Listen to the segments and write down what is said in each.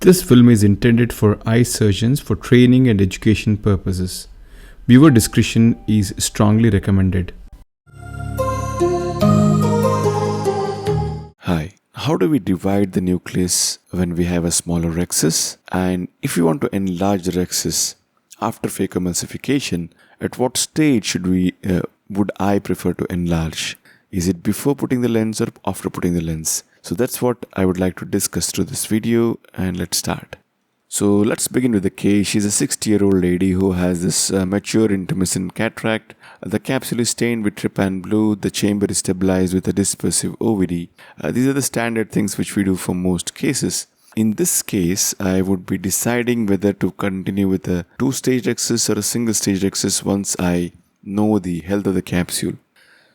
This film is intended for eye surgeons for training and education purposes. Viewer discretion is strongly recommended. Hi, how do we divide the nucleus when we have a smaller rhexis? And if we want to enlarge the rhexis after phacoemulsification, at what stage would I prefer to enlarge? Is it before putting the lens or after putting the lens? So that's what I would like to discuss through this video, and let's start. So let's begin with the case. She's a 60-year-old lady who has this mature intermittent cataract. The capsule is stained with trypan blue. The chamber is stabilized with a dispersive OVD. These are the standard things which we do for most cases. In this case, I would be deciding whether to continue with a two-stage rhexis or a single-stage rhexis once I know the health of the capsule.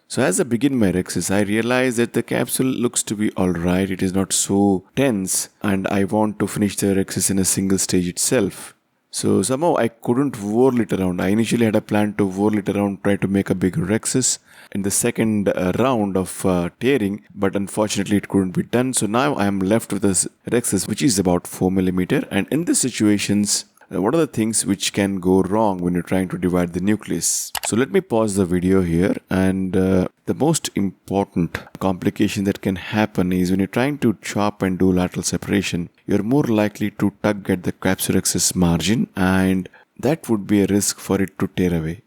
So as I begin my rhexis, I realize that the capsule looks to be alright. It is not so tense, and I want to finish the rhexis in a single stage itself. So somehow I couldn't whirl it around. I initially had a plan to whirl it around, try to make a bigger rhexis in the second round of tearing, but unfortunately it couldn't be done. So now I am left with this rhexis which is about 4 mm, and in these situations, what are the things which can go wrong when you're trying to divide the nucleus? So let me pause the video here, and the most important complication that can happen is when you're trying to chop and do lateral separation, you're more likely to tug at the capsulorhexis margin, and that would be a risk for it to tear away.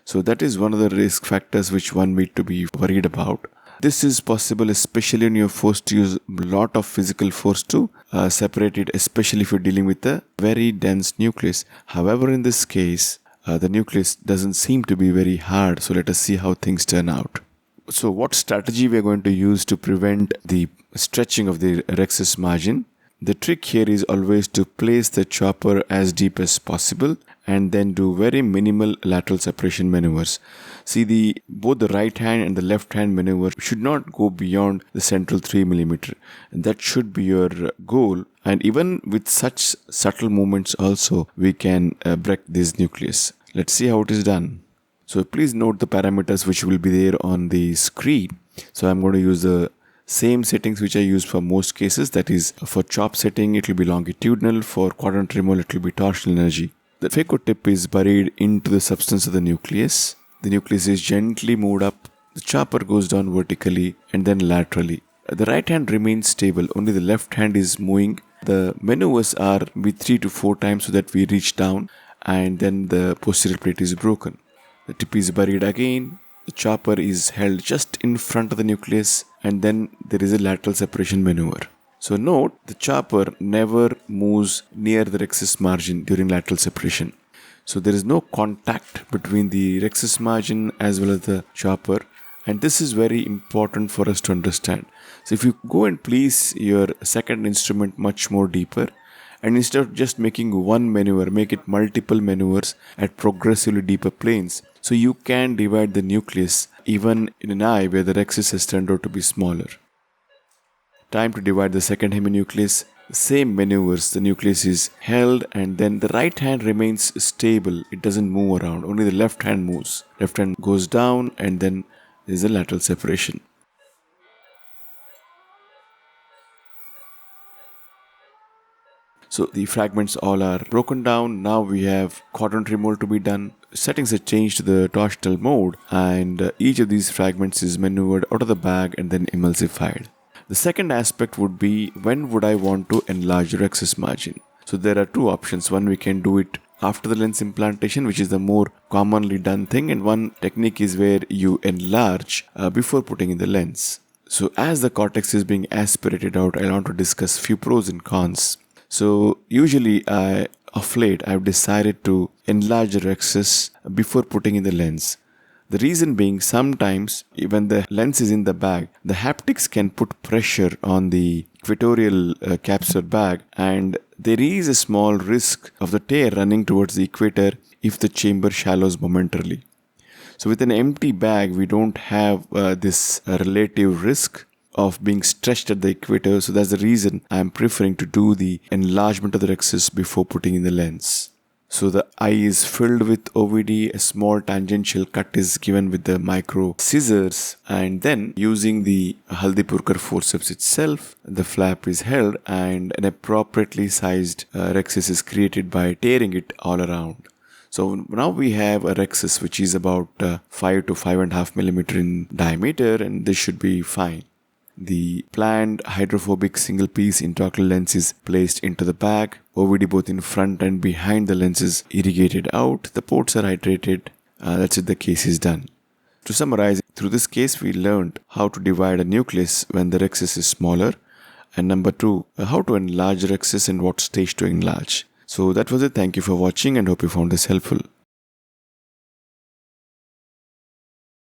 So that is one of the risk factors which one need to be worried about. This is possible especially when you're forced to use a lot of physical force to separate it, especially if you're dealing with a very dense nucleus. However, in this case, the nucleus doesn't seem to be very hard, so let us see how things turn out. So what strategy we are going to use to prevent the stretching of the rhexis margin? The trick here is always to place the chopper as deep as possible and then do very minimal lateral separation maneuvers. See, both the right hand and the left hand maneuver should not go beyond the central 3 mm. And that should be your goal. And even with such subtle movements also, we can break this nucleus. Let's see how it is done. So please note the parameters which will be there on the screen. So I'm going to use the same settings which I use for most cases. That is, for chop setting it will be longitudinal, for quadrant removal it will be torsional energy. The phaco tip is buried into the substance of the nucleus. The nucleus is gently moved up, the chopper goes down vertically and then laterally. The right hand remains stable, only the left hand is moving. The maneuvers are with 3 to 4 times so that we reach down and then the posterior plate is broken. The tip is buried again. The chopper is held just in front of the nucleus, and then there is a lateral separation maneuver. So note, the chopper never moves near the rhexis margin during lateral separation. So there is no contact between the rhexis margin as well as the chopper, and this is very important for us to understand. So if you go and place your second instrument much more deeper, and instead of just making one maneuver, make it multiple maneuvers at progressively deeper planes. So you can divide the nucleus even in an eye where the rhexis has turned out to be smaller. Time to divide the second heminucleus. Same maneuvers, the nucleus is held and then the right hand remains stable. It doesn't move around, only the left hand moves. Left hand goes down and then there is a lateral separation. So the fragments all are broken down. Now we have quadrant removal to be done. Settings are changed to the torsional mode, and each of these fragments is maneuvered out of the bag and then emulsified. The second aspect would be, when would I want to enlarge the rhexis margin? So there are two options. One, we can do it after the lens implantation, which is the more commonly done thing, and one technique is where you enlarge before putting in the lens. So as the cortex is being aspirated out, I want to discuss few pros and cons. So usually of late I've decided to enlarge the rhexis before putting in the lens. The reason being, sometimes when the lens is in the bag, the haptics can put pressure on the equatorial capsular bag, and there is a small risk of the tear running towards the equator if the chamber shallows momentarily. So with an empty bag, we don't have this relative risk of being stretched at the equator. So that's the reason I'm preferring to do the enlargement of the rhexis before putting in the lens. So the eye is filled with OVD, a small tangential cut is given with the micro scissors, and then using the Haldipurkar forceps itself, the flap is held and an appropriately sized rhexis is created by tearing it all around. So now we have a rhexis which is about 5 to 5.5 millimeter in diameter, and this should be fine. The planned hydrophobic single piece intraocular lens is placed into the bag. OVD both in front and behind the lens is irrigated out. The ports are hydrated. That's it, the case is done. To summarize, through this case we learned how to divide a nucleus when the rhexis is smaller, and number 2, how to enlarge rhexis and what stage to enlarge. So that was it. Thank you for watching and hope you found this helpful.